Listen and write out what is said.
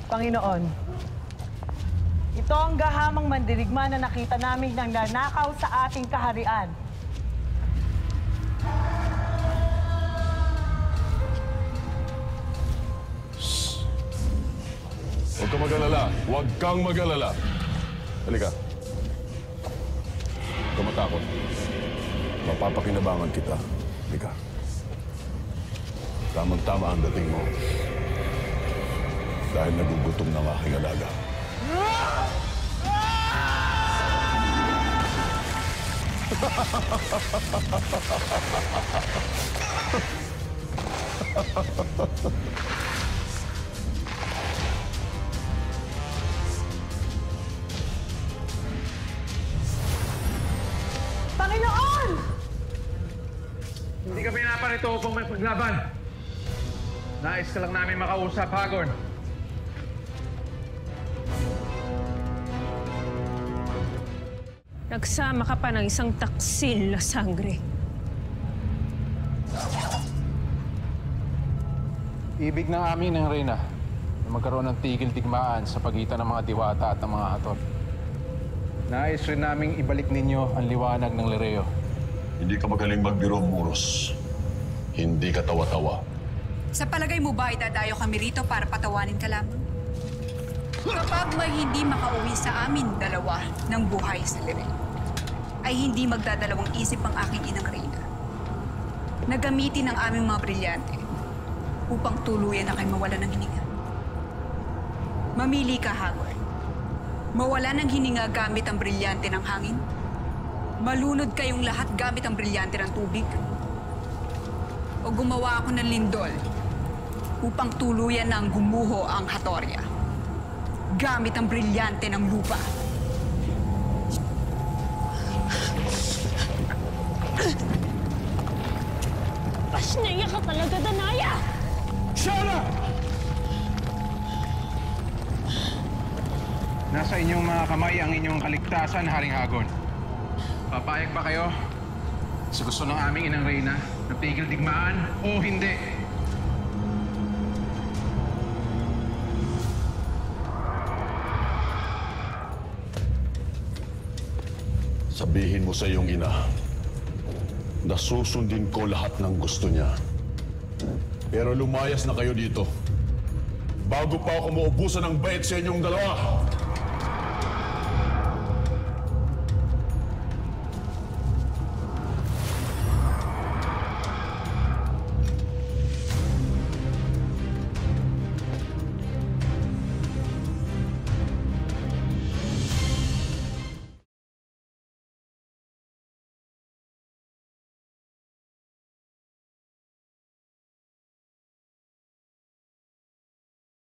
Panginoon, ito ang gahamang mandirigma na nakita namin nang nanakaw sa ating kaharian. Huwag kang mag-alala. Huwag kang mag-alala. Halika. Huwag kang matakot. Mapapakinabangan kita. Halika. Tamang-tama ang dating mo. Dahil nagugutom ng aking alaga. Panginoon! Hindi ka pinaparito upang may paglaban. Nais ka lang namin makausap, Hagorn. Nagsama ka pa ng isang taksil na sangre. Ibig ng amin ng Reyna na magkaroon ng tigil-tigmaan sa pagitan ng mga diwata at ng mga hator. Nais rin naming ibalik ninyo ang liwanag ng Lireo. Hindi ka magaling magbiro, Muros. Hindi ka tawa-tawa. Sa palagay mo ba, idadayo kami rito para patawanin ka lamang? Kapag may hindi makauwi sa amin dalawa ng buhay sa Lireo, ay hindi magdadalawang isip ang aking inang Reyna na gamitin ang aming mga brilyante upang tuluyan na kayo mawala ng hininga. Mamili ka, Hagorn. Mawala ng hininga gamit ang brilyante ng hangin? Malunod kayong lahat gamit ang brilyante ng tubig? O gumawa ako ng lindol upang tuluyan ng gumuho ang Hatoria gamit ang brilyante ng lupa? Pasnaya ka talaga, Danaya! Shara! Nasa inyong mga kamay ang inyong kaligtasan, Haring Hagorn. Papayag ba kayo sa gusto ng aming inang Reyna na tigil-digmaan o hindi? Sabihin mo sa iyong ina na susundin ko lahat ng gusto niya. Pero lumayas na kayo dito bago pa ako maubusan ng bait sa inyong dalawa.